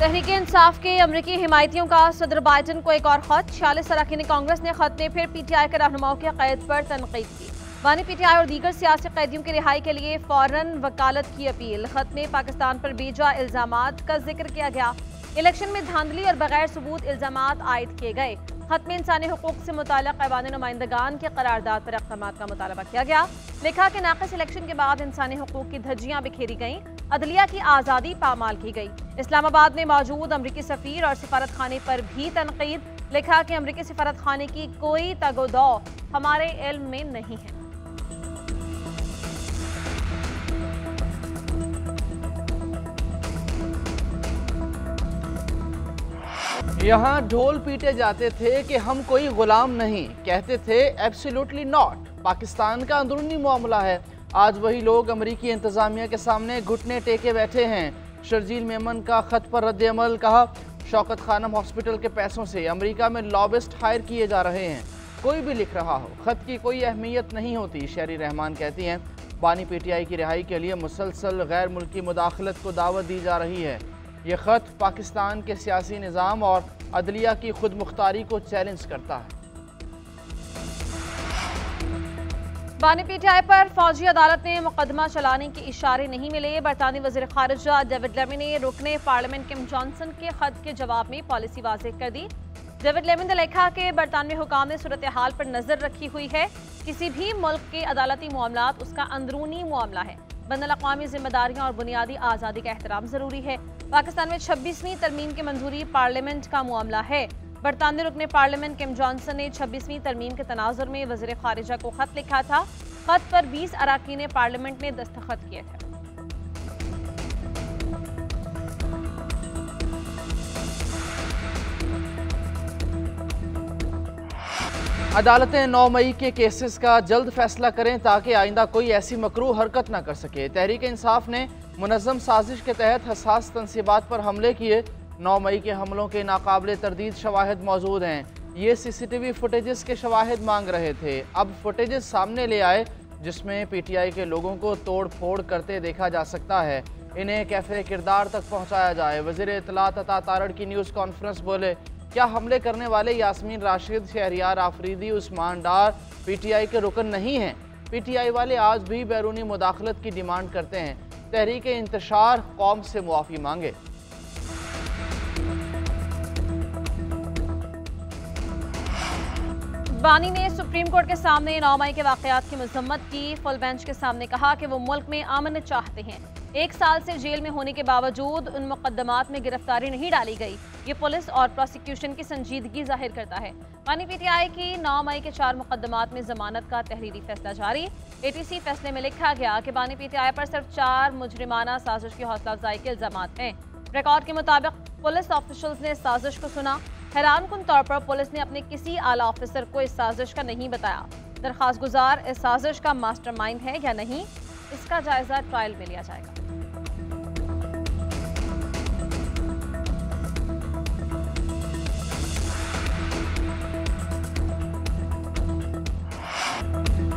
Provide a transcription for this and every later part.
तहरीक इंसाफ के अमरीकी हिमायतियों का सदर बाइडन को एक और खत। 46 अरकान कांग्रेस ने खत में फिर पीटीआई के रहनुमाओं की कैद पर तनकीद की। बानी पीटीआई और दीगर सियासी कैदियों की रिहाई के लिए फौरन वकालत की अपील। खत में पाकिस्तान पर बेजा इल्जामात का जिक्र किया गया। इलेक्शन में धांधली और बगैर सबूत इल्जामात आयद किए गए। खत में इंसानी हुकूक से मुताल्लिक़ ऐवान नुमाइंदगान की करारदाद पर इक़दामात का मुतालबा किया गया। लिखा कि नाक़िस इलेक्शन के बाद इंसानी हुकूक की धज्जियां बिखेरी गईं, अदलिया की आज़ादी पामाल की गई। इस्लामाबाद में मौजूद अमरीकी सफ़ीर और सिफारत खाने पर भी तनकीद। लिखा कि अमरीकी सिफारत खाने की कोई तगोदौ हमारे इल्म में नहीं है। यहाँ ढोल पीटे जाते थे कि हम कोई गुलाम नहीं, कहते थे एब्सोल्युटली नॉट। पाकिस्तान का अंदरूनी मामला है। आज वही लोग अमरीकी इंतजामिया के सामने घुटने टेके बैठे हैं। शर्जील मेमन का खत पर रद्द अमल। कहा, शौकत खानम हॉस्पिटल के पैसों से अमेरिका में लॉबिस्ट हायर किए जा रहे हैं। कोई भी लिख रहा हो, खत की कोई अहमियत नहीं होती। शेरी रहमान कहती हैं, बानी पीटीआई की रिहाई के लिए मुसलसल गैर मुल्की मुदाखलत को दावत दी जा रही है। ये खत पाकिस्तान के सियासी निज़ाम और अदलिया की खुद मुख्तारी को चैलेंज करता है। बानी पीटीआई पर फौजी अदालत में मुकदमा चलाने के इशारे नहीं मिले। बरतानी वज़ीर ख़ारिजा डेविड लेमी ने रुकने पार्लियामेंट किम जॉनसन के खत के जवाब में पॉलिसी वाज़ेह कर दी। डेविड लेमी ने लिखा कि बरतानवी हुकाम ने सूरत हाल पर नजर रखी हुई है। किसी भी मुल्क के अदालती मामलात उसका अंदरूनी मामला है। बैनुल-अक़वामी जिम्मेदारियां और बुनियादी आज़ादी का एहतराम जरूरी है। पाकिस्तान में 26वीं तरमीम की मंजूरी पार्लियामेंट का मामला है। बरतानवी रुकने पार्लियामेंट किम जॉनसन ने 26वीं तरमीम के तनाजुर में वज़ीर ख़ारिजा को खत लिखा था। खत पर 20 अरकान पार्लियामेंट ने दस्तखत किए थे। अदालतें 9 मई के केसेस का जल्द फैसला करें ताकि आइंदा कोई ऐसी मकरूह हरकत न कर सके। तहरीक इंसाफ ने मुनज़्ज़म साजिश के तहत हसास तनसीबात पर हमले किए। 9 मई के हमलों के नाकाबिले तरदीद शवाहिद मौजूद हैं। ये CCTV फुटेजेस के शवाहिद मांग रहे थे। अब फुटेजेस सामने ले आए जिसमें PTI के लोगों को तोड़ फोड़ करते देखा जा सकता है। इन्हें कैफे किरदार तक पहुँचाया जाए। वज़ीर इत्तलात अता तारड़ की न्यूज़ कॉन्फ्रेंस बोले, क्या हमले करने वाले यास्मीन राशिद, शहरियार आफरीदी, उस्मान डार PTI के रुकन नहीं हैं? PTI वाले आज भी बैरूनी मुदाखलत की डिमांड करते हैं। तहरीक इंतशार कौम से मुआफ़ी मांगे। बानी ने सुप्रीम कोर्ट के सामने 9 मई के वाक़यात की मज़म्मत की। फुल बेंच के सामने कहा कि वो मुल्क में अमन चाहते हैं। 1 साल से जेल में होने के बावजूद उन मुकदमात में गिरफ्तारी नहीं डाली गई। ये पुलिस और प्रोसिक्यूशन की संजीदगी जाहिर करता है। बानी पीटीआई की 9 मई के 4 मुकदमात में जमानत का तहरीरी फैसला जारी। ATC फैसले में लिखा गया कि बानी पीटीआई पर सिर्फ 4 मुजरिमाना साजिश की हौसला अफजाई के इल्जामात हैं। रिकॉर्ड के मुताबिक पुलिस ऑफिशल्स ने साजिश को सुना। हैरानकुन तौर पर पुलिस ने अपने किसी आला ऑफिसर को इस साजिश का नहीं बताया। दरख्वास्त गुजार इस साजिश का मास्टरमाइंड है या नहीं, इसका जायजा ट्रायल में लिया जाएगा।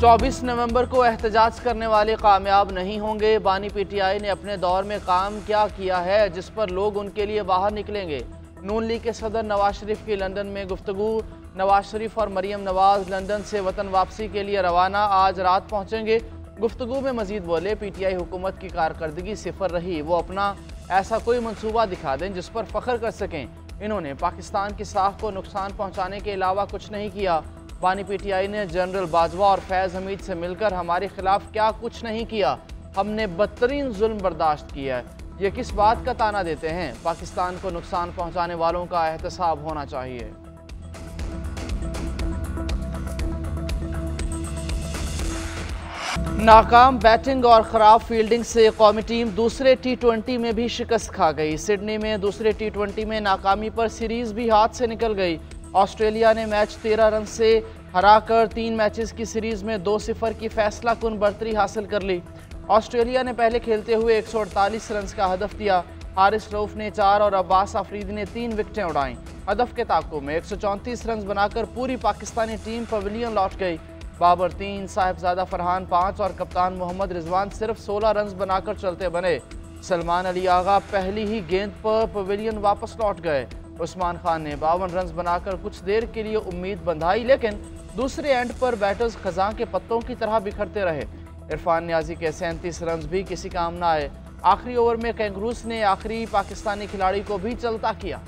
चौबीस नवंबर को एहतजाज करने वाले कामयाब नहीं होंगे। बानी पीटीआई ने अपने दौर में काम क्या किया है जिस पर लोग उनके लिए बाहर निकलेंगे। नून लीग के सदर नवाज शरीफ की लंदन में गुफ्तगू। नवाज शरीफ और मरियम नवाज लंदन से वतन वापसी के लिए रवाना, आज रात पहुंचेंगे। गुफ्तगू में मजीद बोले, PTI हुकूमत की कारकर्दगी सिफर रही। वो अपना ऐसा कोई मनसूबा दिखा दें जिस पर फख्र कर सकें। इन्होंने पाकिस्तान की साख को नुकसान पहुँचाने के अलावा कुछ नहीं किया। बानी पीटीआई ने जनरल बाजवा और फैज़ हमीद से मिलकर हमारे खिलाफ क्या कुछ नहीं किया, हमने बदतरीन जुल्म बर्दाश्त किया है। ये किस बात का ताना देते हैं? पाकिस्तान को नुकसान पहुंचाने वालों का एहतसाब होना चाहिए। नाकाम बैटिंग और ख़राब फील्डिंग से कौमी टीम दूसरे T20 में भी शिकस्त खा गई। सिडनी में दूसरे T20 में नाकामी पर सीरीज़ भी हाथ से निकल गई। ऑस्ट्रेलिया ने मैच 13 रन से हराकर 3 मैचेस की सीरीज़ में 2-0 की फैसला कुन बढ़तरी हासिल कर ली। ऑस्ट्रेलिया ने पहले खेलते हुए 148 रन का हदफ दिया। हारिस रऊफ ने 4 और अब्बास आफरीदी ने 3 विकेटें उड़ाईं। हदफ के ताक़ुब में 134 रन बनाकर पूरी पाकिस्तानी टीम पवेलियन लौट गई। बाबर 3, साहिबजादा फरहान 5 और कप्तान मोहम्मद रिजवान सिर्फ 16 रन बनाकर चलते बने। सलमान अली आगा पहली ही गेंद पर पवेलियन वापस लौट गए। उस्मान खान ने 52 रन बनाकर कुछ देर के लिए उम्मीद बंधाई, लेकिन दूसरे एंड पर बैटर्स खजां के पत्तों की तरह बिखरते रहे। इरफान नियाजी के 37 रन भी किसी काम न आए। आखिरी ओवर में कैंगरूज ने आखिरी पाकिस्तानी खिलाड़ी को भी चलता किया।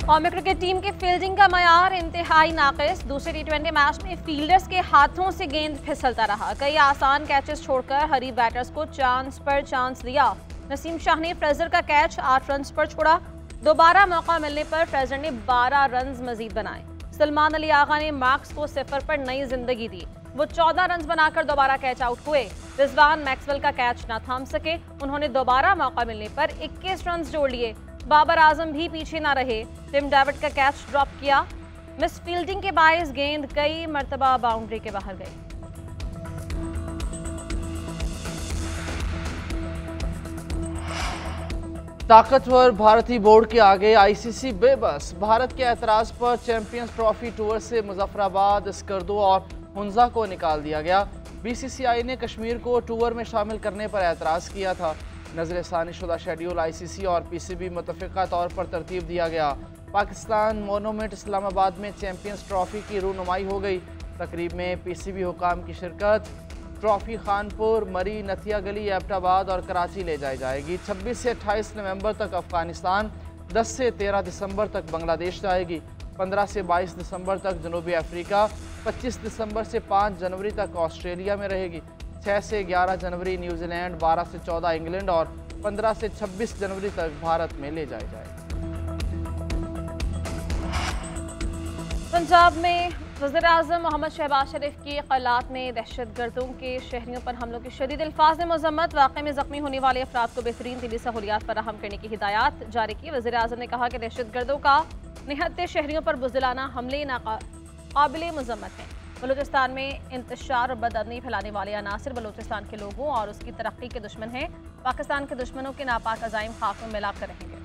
कौमी क्रिकेट टीम की फील्डिंग का मयार इंतहाई नाकिस। दूसरे टी20 मैच में फील्डर्स के हाथों से गेंद फिसलता रहा। कई आसान कैचेस छोड़कर हरीफ बैटर्स को चांस पर चांस दिया। नसीम शाह ने फ्रेजर का कैच 8 रन पर छोड़ा। दोबारा मौका मिलने पर फ्रेजर ने 12 रन मजीद बनाए। सलमान अली आगा ने मार्क्स को 0 पर नई जिंदगी दी। वो 14 रन बनाकर दोबारा कैच आउट हुए। रिजवान मैक्सवेल का कैच न थाम सके। उन्होंने दोबारा मौका मिलने पर 21 रन जोड़ लिए। बाबर आजम भी पीछे न रहे। टिम डेविड का कैच ड्रॉप किया। मिस फील्डिंग के बायस गेंद कई मरतबा बाउंड्री के बाहर गई। ताकतवर भारतीय बोर्ड के आगे आईसीसी बेबस। भारत के एतराज पर चैंपियंस ट्रॉफी टूर से मुजफ्फराबाद, स्कर्दू और हुंजा को निकाल दिया गया। बीसीसीआई ने कश्मीर को टूर में शामिल करने पर एतराज़ किया था। नजरसानी शुदा शेड्यूल आईसीसी और पीसीबी मुतफ़िका तौर पर तरतीब दिया गया। पाकिस्तान मोनूमेंट इस्लामाबाद में चैंपियंस ट्रॉफी की रूनुमाई हो गई। तकरीब में पीसीबी हुकाम की शिरकत। ट्रॉफी खानपुर, मरी, नथिया गली, एबटाबाद और कराची ले जाई जाएगी। 26 से 28 नवंबर तक अफगानिस्तान, 10 से 13 दिसंबर तक बांग्लादेश जाएगी, 15 से 22 दिसंबर तक जनूबी अफ्रीका, 25 दिसंबर से 5 जनवरी तक ऑस्ट्रेलिया में रहेगी, 6 से 11 जनवरी न्यूजीलैंड, 12 से 14 इंग्लैंड और 15 से 26 जनवरी तक भारत में ले जाई जाएगी। पंजाब में वज़ीर-ए-आज़म मोहम्मद शहबाज शरीफ की क़लात में दहशतगर्दों के शहरियों पर हमलों की शदीद अल्फाज में मज़म्मत। वाक़े में ज़ख्मी होने वाले अफराद को बेहतरीन तिबी सहूलियात फराहम करने की हिदायत जारी की। वज़ीर-ए-आज़म ने कहा कि दहशतगर्दों का निहत्ते शहरियों पर बुज़दिलाना हमले नाक़ाबिले मज़म्मत हैं। बलूचिस्तान में इंतशार और बदअमनी फैलाने वाले अनासिर बलूचिस्तान के लोगों और उसकी तरक्की के दुश्मन हैं। पाकिस्तान के दुश्मनों के नापाक अज़ाइम खाक में मिलाकर रहेंगे।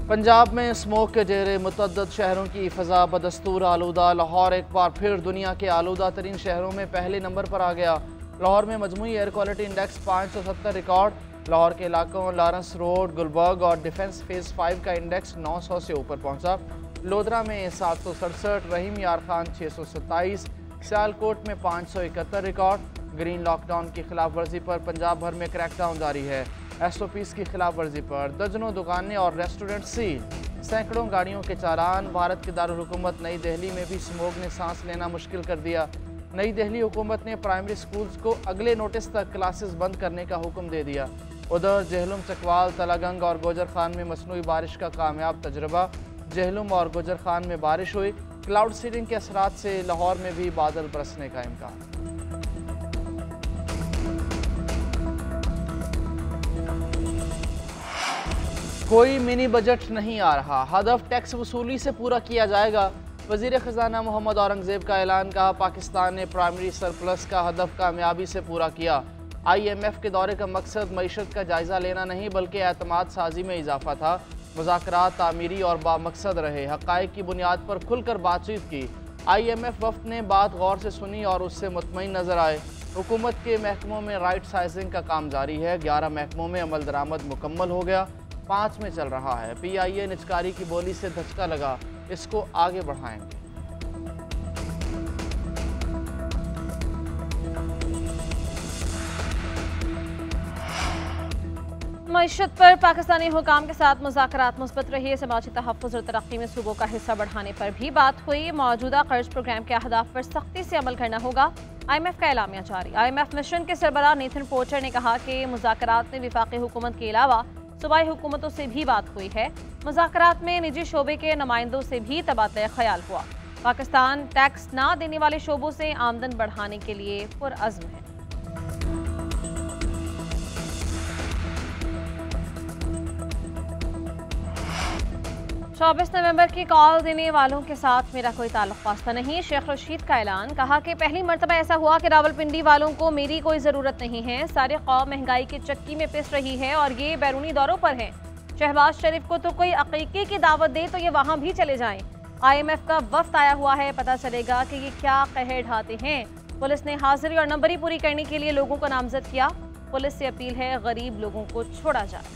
पंजाब में स्मोक के डेरे, मुतअद्दिद शहरों की फ़ज़ा बदस्तूर आलूदा। लाहौर एक बार फिर दुनिया के आलूदा तरीन शहरों में पहले नंबर पर आ गया। लाहौर में मजमूई air quality index 570 record. Lahore के इलाकों लॉरेंस रोड, गुलबर्ग और डिफेंस फेज़ 5 का इंडेक्स 900 से ऊपर पहुंचा। लोधरा में 767, रहीम यार खान 627, सियालकोट में 571 रिकॉर्ड। ग्रीन लॉकडाउन की खिलाफ वर्जी पर पंजाब भर में क्रैकडाउन जारी है। SOPs की खिलाफ वर्जी पर दर्जनों दुकानें और रेस्टोरेंट सील, सैकड़ों गाड़ियों के चालान। भारत के दारुल हुकूमत नई दिल्ली में भी स्मोक ने सांस लेना मुश्किल कर दिया। नई दिल्ली हुकूमत ने प्राइमरी स्कूल्स को अगले नोटिस तक क्लासेस बंद करने का हुक्म दे दिया। उधर जहलुम, चकवाल, तलागंग और गोजर खान में मसनूई बारिश का कामयाब तजर्बा। जहलुम और गोजर खान में बारिश हुई। क्लाउड सीडिंग के असरात से लाहौर में भी बादल बरसने का इम्कान। कोई मिनी बजट नहीं आ रहा, हदफ टैक्स वसूली से पूरा किया जाएगा। वज़ीर ख़जाना मोहम्मद औरंगज़ेब का ऐलान। कहा, पाकिस्तान ने प्राइमरी सरप्लस का हदफ कामयाबी से पूरा किया। IMF के दौरे का मकसद मईशत का जायज़ा लेना नहीं बल्कि एतमाद साजी में इजाफा था। मुज़ाकरात तामीरी और बामकसद रहे। हक़ाइक़ की बुनियाद पर खुलकर बातचीत की। IMF वफ़द ने बात गौर से सुनी और उससे मुतमईन नज़र आए। हुकूमत के महकमों में राइट साइजिंग का काम जारी है। 11 महकमों में अमल दरामद मुकम्मल हो गया, 5 में चल रहा है। PIA निजकारी की बोली से धचका लगा, इसको आगे बढ़ाएंगे। मईशत पर पाकिस्तानी हुकाम के साथ मुज़ाकरात मुस्बत रही। समाजी तहफ़्फ़ुज़ और तरक्की में सूबों का हिस्सा बढ़ाने पर भी बात हुई। मौजूदा कर्ज प्रोग्राम के अहदाफ पर सख्ती से अमल करना होगा। IMF का एलामिया जारी। IMF मिशन के सरबराह नेथन पोर्टर ने कहा कि मुज़ाकरात में वफाकी हुकूमत के अलावा सूबाई हुकूमतों से भी बात हुई है। मुज़ाकरात में निजी शोबे के नुमाइंदों से भी तबादला ख्याल हुआ। पाकिस्तान टैक्स ना देने वाले शोबों से आमदन बढ़ाने के लिए पुरअज़्म है। 24 नवंबर की कॉल देने वालों के साथ मेरा कोई ताल्लुक वास्ता नहीं। शेख रशीद का ऐलान। कहा कि पहली मरतबा ऐसा हुआ कि रावलपिंडी वालों को मेरी कोई ज़रूरत नहीं है। सारी कौम महंगाई की चक्की में पिस रही है और ये बैरूनी दौरों पर हैं। शहबाज शरीफ को तो कोई अकीक़े की दावत दे तो ये वहाँ भी चले जाएं। IMF का वफ्द आया हुआ है, पता चलेगा कि ये क्या कहर ढाते हैं। पुलिस ने हाजिरी और नंबरी पूरी करने के लिए लोगों को नामजद किया। पुलिस से अपील है गरीब लोगों को छोड़ा जाए।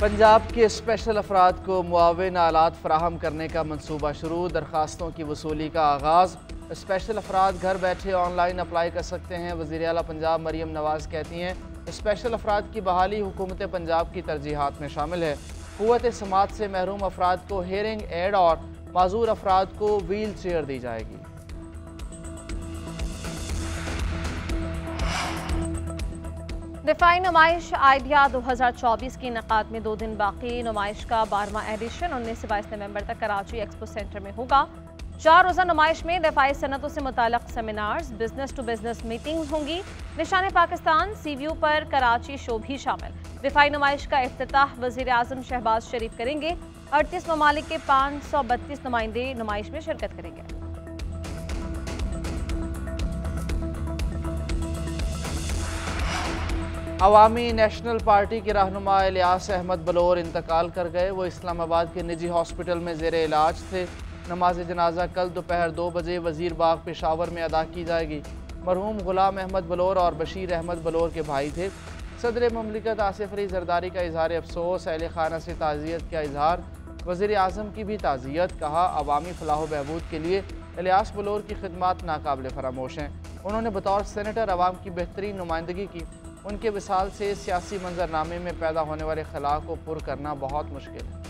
पंजाब के स्पेशल अफराद को मुआविन आलात फराहम करने का मनसूबा शुरू, दरखास्तों की वसूली का आगाज़। स्पेशल अफराद घर बैठे ऑनलाइन अप्लाई कर सकते हैं। वज़ीर आला पंजाब मरियम नवाज़ कहती हैं स्पेशल अफराद की बहाली हुकूमत पंजाब की तरजीहात में शामिल है। क़ुव्वत समात से महरूम अफराद को हेयरिंग एड और माजूर अफराद को व्हील चेयर दी जाएगी। दिफाई नुमाइश आइडिया 2024 की इनेकाद में 2 दिन बाकी। नुमाइश का 12वां एडिशन 19 से 22 नवंबर तक कराची एक्सपो सेंटर में होगा। 4 रोज़ा नुमाइश में दिफाई सनतों से मुताल्लिक़ seminars, business to business meetings होंगी। निशान पाकिस्तान सीव्यू पर कराची शो भी शामिल। दिफाई नुमाइश का इफ्तिताह वज़ीर आज़म शहबाज शरीफ करेंगे। 38 ममालिक के 532 नुमाइंदे नुमाइश में शिरकत करेंगे। अवामी नेशनल पार्टी के रहनुमा इलियास अहमद बलोर इंतकाल कर गए। वो इस्लामाबाद के निजी हॉस्पिटल में ज़ेर इलाज थे। नमाज जनाजा कल दोपहर 2 बजे वज़ीर बाग पेशावर में अदा की जाएगी। मरहूम गुलाम अहमद बलोर और बशीर अहमद बलोर के भाई थे। सदर ममलिकत आसिफ अली जरदारी का इजहार अफसोस, अहले खाना से ताज़ियत का इजहार, वज़ीर आज़म की भी ताज़ियत। कहा अवामी फलाह व बहबूद के लिए इलियास बलोर की खिदमत नाकाबिल फरामोश हैं। उन्होंने बतौर सेनेटर अवाम की बेहतरीन नुमाइंदगी की। उनके विसाल से सियासी मंजरनामे में पैदा होने वाले खला को पुर करना बहुत मुश्किल है।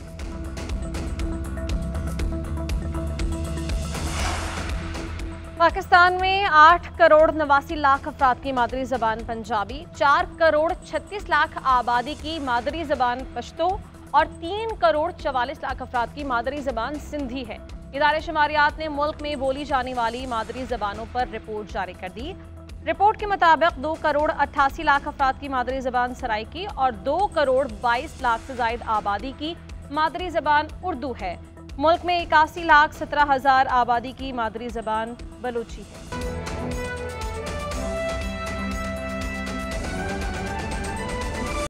पाकिस्तान में 8 करोड़ 89 लाख अफराद की मादरी ज़बान पंजाबी, 4 करोड़ 36 लाख आबादी की मादरी ज़बान पश्तो और 3 करोड़ 44 लाख अफराद की मादरी ज़बान सिंधी है। इदारे शुमारियात ने मुल्क में बोली जाने वाली मादरी ज़बानों पर रिपोर्ट जारी कर दी। रिपोर्ट के मुताबिक 2 करोड़ 88 लाख अफराद की मादरी ज़बान सराइकी और 2 करोड़ 22 लाख से ज़ायद आबादी की मादरी ज़बान उर्दू है। मुल्क में 81 लाख 17 हज़ार आबादी की मादरी ज़बान बलूची है।